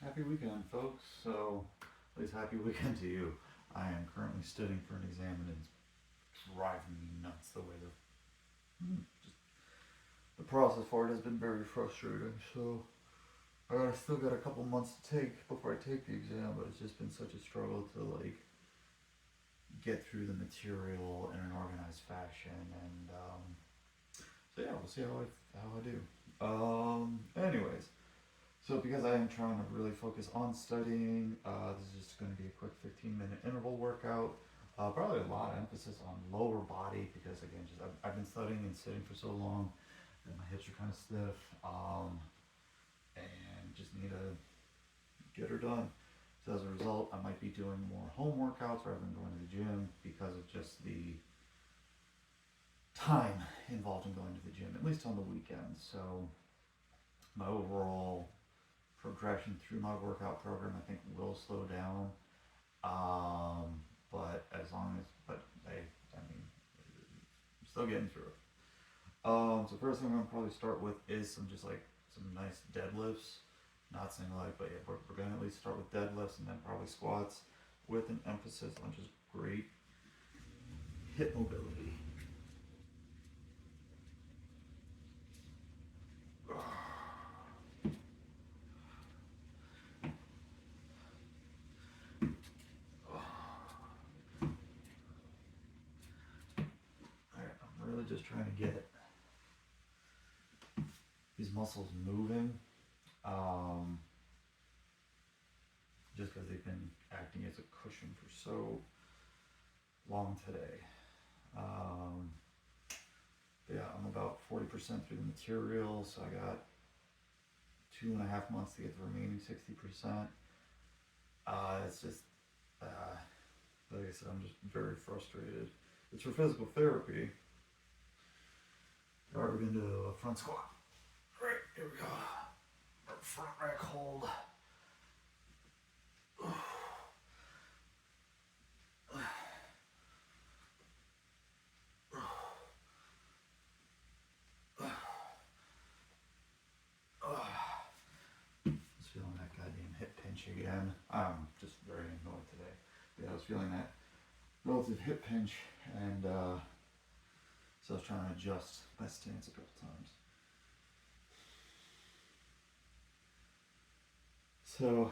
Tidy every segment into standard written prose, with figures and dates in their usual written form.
Happy weekend, folks. So, at least happy weekend to you. I am currently studying for an exam and it's driving me nuts the way the process for it has been very frustrating. So, I still got a couple months to take before I take the exam, but it's just been such a struggle to get through the material in an organized fashion. And so yeah, we'll see how I do. Anyways, so because I am trying to really focus on studying, this is just going to be a quick 15-minute interval workout. Probably a lot of emphasis on lower body because again, I've been studying and sitting for so long that my hips are kind of stiff, and just need to get her done. So as a result, I might be doing more home workouts rather than going to the gym because of just the time involved in going to the gym, at least on the weekends. So my overall progression through my workout program, I think, will slow down. But as long as, but I mean, I'm still getting through it. So first thing I'm gonna probably start with is some nice deadlifts, not single leg, but yeah, we're gonna at least start with deadlifts and then probably squats, with an emphasis on just great hip mobility. Alright, I'm really just trying to get these muscles moving. Um, just because they've been acting as a cushion for so long today. Um, yeah, I'm about 40% through the material, so I got 2.5 months to get the remaining 60%. It's just, like I said, I'm just very frustrated. It's for physical therapy. Alright, we're gonna do a front squat. Right, here we go. Front rack hold. Just feeling that goddamn hip pinch again. I'm just very annoyed today. Yeah, I was feeling that relative hip pinch, and so I was trying to adjust my stance a couple times. So,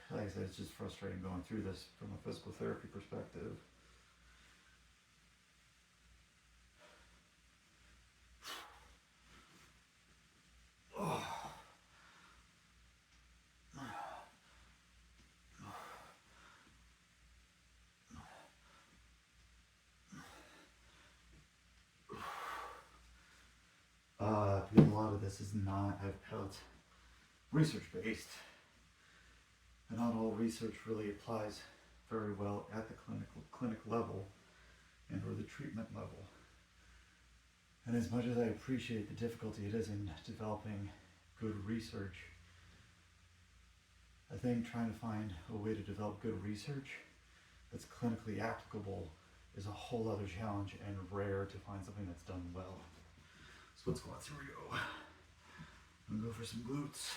like I said, it's just frustrating going through this from a physical therapy perspective. Because a lot of this is not, I've felt, research based, and not all research really applies very well at the clinic level and or the treatment level. And as much as I appreciate the difficulty it is in developing good research, I think trying to find a way to develop good research that's clinically applicable is a whole other challenge and rare to find something that's done well. Split squats, here we go. I'm gonna go for some glutes.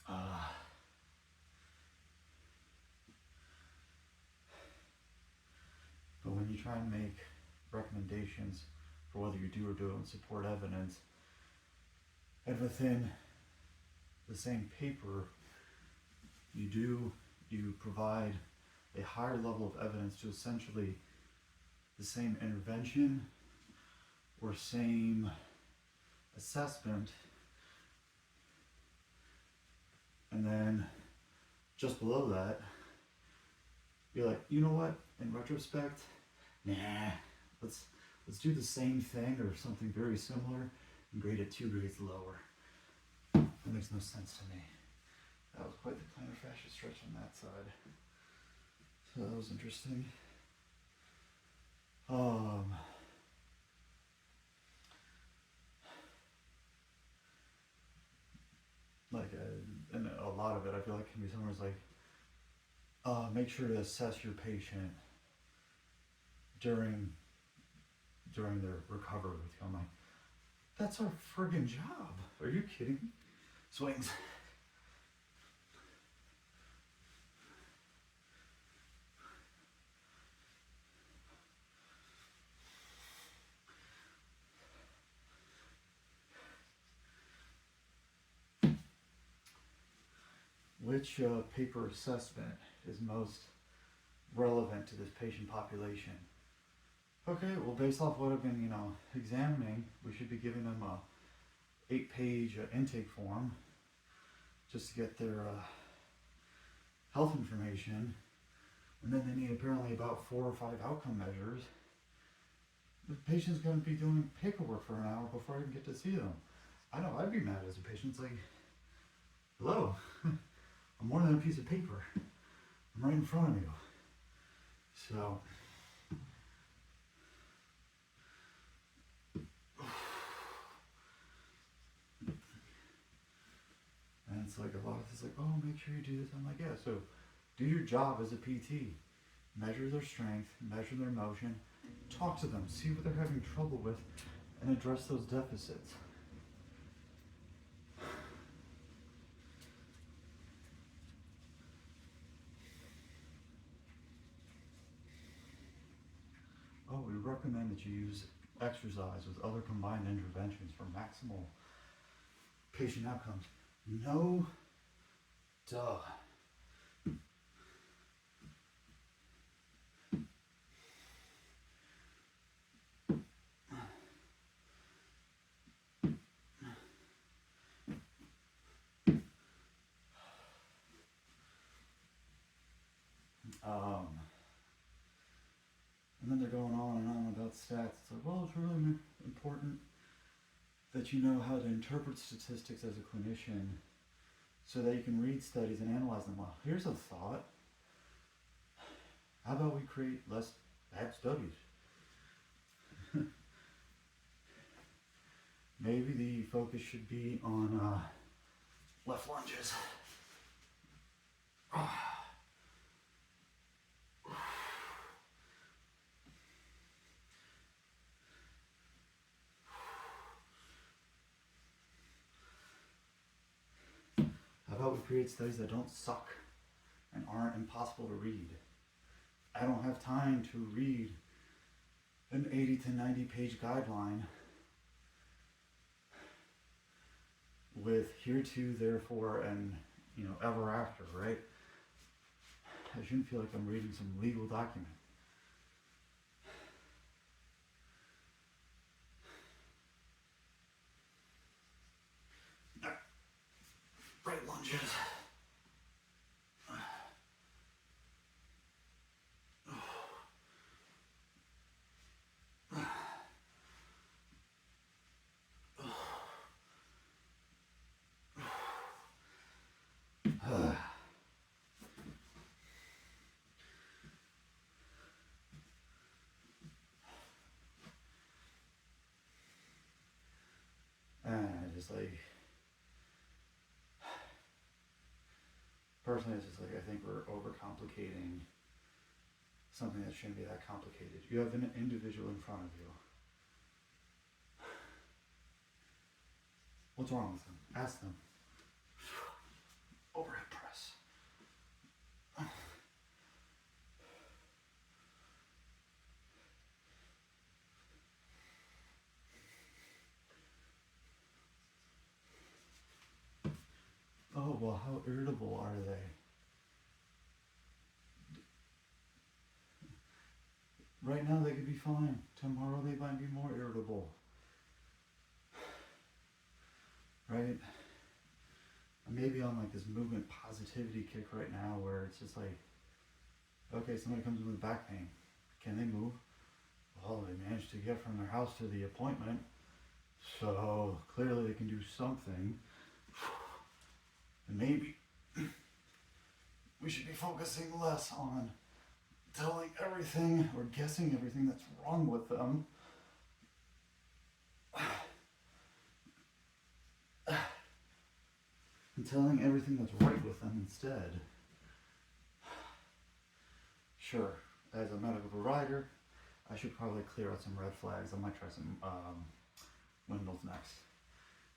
Uh, but when you try and make recommendations for whether you do or don't support evidence, and within the same paper, you provide a higher level of evidence to essentially the same intervention or same assessment, and then just below that, you're like, you know what? In retrospect, nah, let's do the same thing or something very similar and grade it 2 grades lower. That makes no sense to me. That was quite the plantar fascia stretch on that side. So that was interesting. Um, and a lot of it, I feel like, can be somewhere like, make sure to assess your patient during their recovery with you. I'm like, that's our friggin' job. Are you kidding me? Swings. Which paper assessment is most relevant to this patient population? Okay, well, based off what I've been, examining, we should be giving them a 8-page intake form just to get their health information, and then they need apparently about 4 or 5 outcome measures. The patient's going to be doing paperwork for an hour before I can get to see them. I know I'd be mad as a patient. It's like, hello, I'm more than a piece of paper. I'm right in front of you. So, and it's like a lot of it's like, oh, make sure you do this. I'm like, yeah, so do your job as a PT. Measure their strength, measure their motion, talk to them, see what they're having trouble with, and address those deficits. Oh, we recommend that you use exercise with other combined interventions for maximal patient outcomes. No, duh. And then they're going on and on about stats. It's like, well, it's really important that you know how to interpret statistics as a clinician so that you can read studies and analyze them well. Here's a thought. How about we create less bad studies? Maybe the focus should be on left lunges. How about we create studies that don't suck and aren't impossible to read? I don't have time to read an 80 to 90 page guideline with hereto, therefore, and ever after, right? I shouldn't feel like I'm reading some legal document. Right lunges. And just like, personally, it's just like, I think we're overcomplicating something that shouldn't be that complicated. You have an individual in front of you. What's wrong with them? Ask them. Overhead press. Oh, well, how irritable are they? Right now they could be fine. Tomorrow they might be more irritable. Right? Maybe on like this movement positivity kick right now where it's just like, okay, somebody comes in with back pain. Can they move? Well, they managed to get from their house to the appointment, so clearly they can do something. And maybe we should be focusing less on telling everything or guessing everything that's wrong with them. telling everything that's right with them instead. Sure, as a medical provider, I should probably clear out some red flags. I might try some windmills next.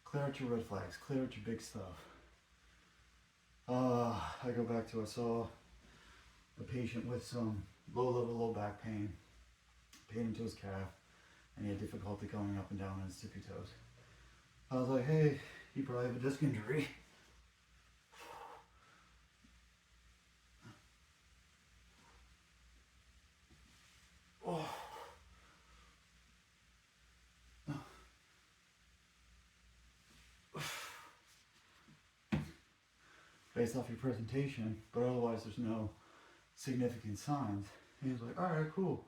Clear out your red flags, clear out your big stuff. I go back to, I saw a patient with some low-level low back pain into his calf, and he had difficulty going up and down on his tippy toes. I was like, hey, you probably have a disc injury. Oh. Based off your presentation, but otherwise there's no significant signs. He was like, all right, cool.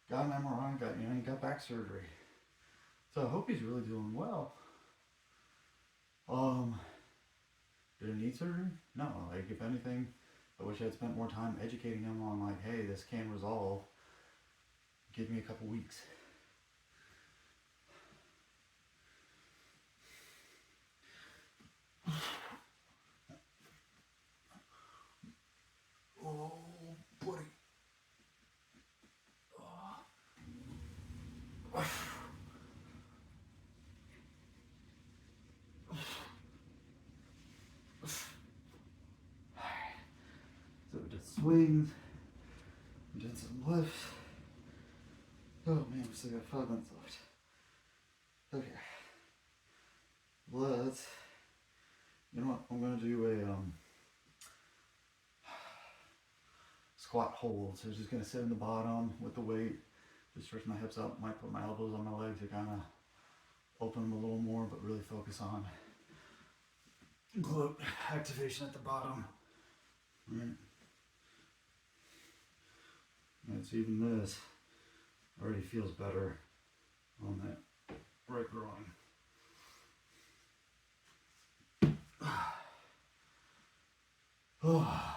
Got an MRI, he got back surgery. So I hope he's really doing well. Did it need surgery? No, like if anything, I wish I'd spent more time educating him on like, hey, this can resolve. Give me a couple weeks. Oh, buddy. Oh. So we did swings, we did some lifts. Oh man, we still got 5 minutes left. Okay. Let's, you know what, I'm gonna do a squat hold. So just gonna sit in the bottom with the weight, just stretch my hips out, might put my elbows on my legs to kind of open them a little more, but really focus on glute activation at the bottom. Right. And it's even this already feels better on that right groin. Oh.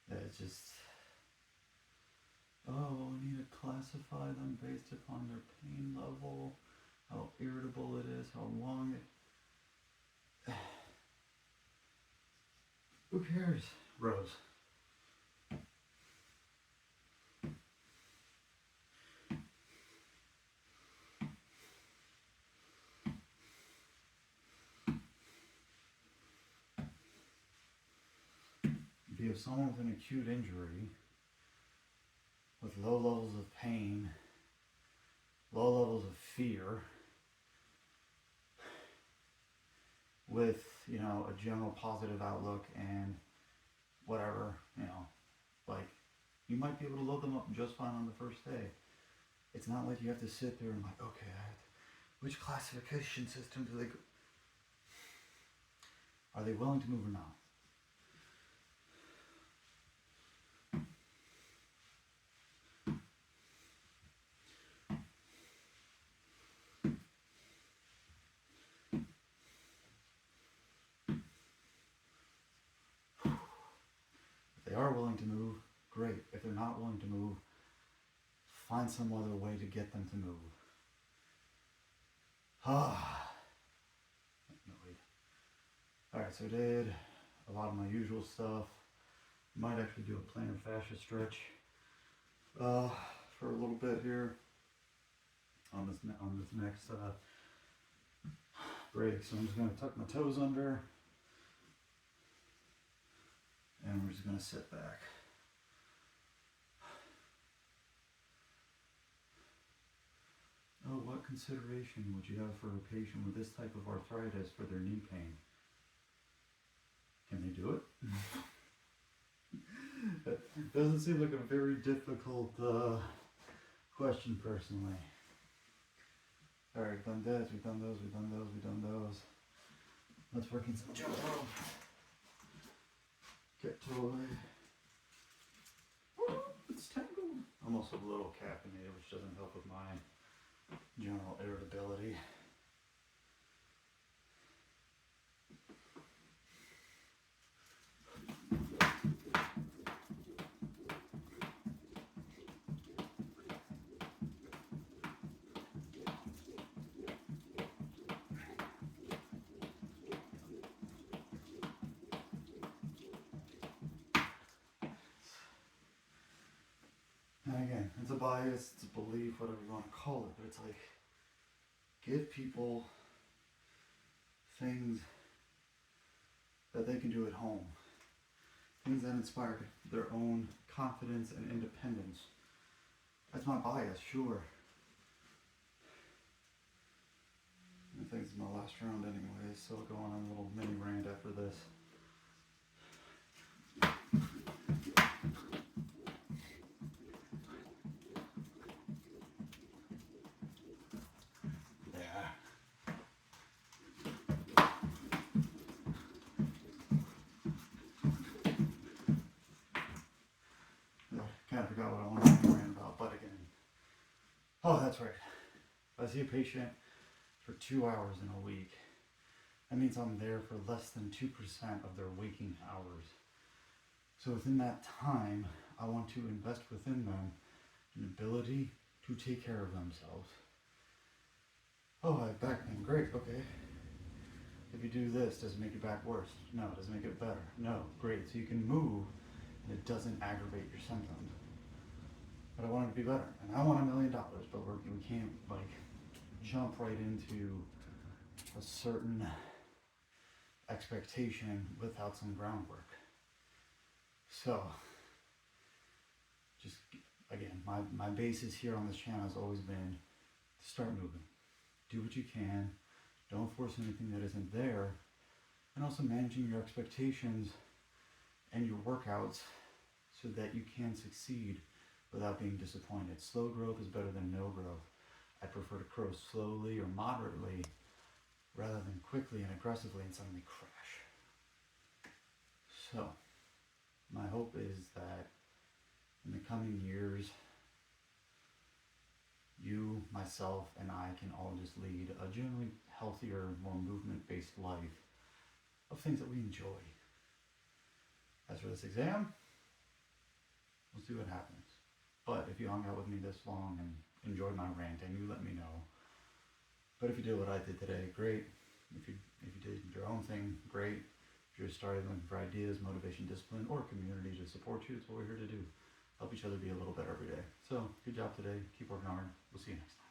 Yeah, it's just, we need to classify them based upon their pain level, how irritable it is, how long it... Who cares, Rose? If you have someone with an acute injury, with low levels of pain, low levels of fear, with, a general positive outlook and whatever, like, you might be able to load them up just fine on the first day. It's not like you have to sit there and like, okay, which classification system do they go? Are they willing to move or not? If they are willing to move, great. If they're not willing to move, find some other way to get them to move. Alright, so I did a lot of my usual stuff. Might actually do a plantar fascia stretch for a little bit here on this next break. So I'm just going to tuck my toes under, and we're just going to sit back. Oh, what consideration would you have for a patient with this type of arthritis for their knee pain? Can they do it? It doesn't seem like a very difficult question, personally. Alright, we've done this, we've done those, we've done those, we've done those. Let's work in some jump rope. Get toy. Oh, it's tangled. I'm also a little caffeinated, which doesn't help with my general irritability. And again, it's a bias, it's a belief, whatever you want to call it, but it's like, give people things that they can do at home. Things that inspire their own confidence and independence. That's my bias, sure. I think it's my last round anyway, so I'll go on a little mini rant after this. Kind of forgot what I wanted to rant about, but again. Oh, that's right. If I see a patient for 2 hours in a week, that means I'm there for less than 2% of their waking hours. So within that time, I want to invest within them an ability to take care of themselves. Oh, I have back pain. Great, okay. If you do this, does it make your back worse? No. Does it make it better? No. Great. So you can move and it doesn't aggravate your symptoms. But I want it to be better. And I want $1 million, but we can't like jump right into a certain expectation without some groundwork. So, just again, my basis here on this channel has always been to start moving. Do what you can. Don't force anything that isn't there. And also managing your expectations and your workouts so that you can succeed without being disappointed. Slow growth is better than no growth. I prefer to grow slowly or moderately rather than quickly and aggressively and suddenly crash. So, my hope is that in the coming years, you, myself, and I can all just lead a generally healthier, more movement-based life of things that we enjoy. As for this exam, we'll see what happens. But if you hung out with me this long and enjoyed my ranting, you let me know. But if you did what I did today, great. If you did your own thing, great. If you're starting looking for ideas, motivation, discipline, or community to support you, it's what we're here to do. Help each other be a little better every day. So, good job today. Keep working hard. We'll see you next time.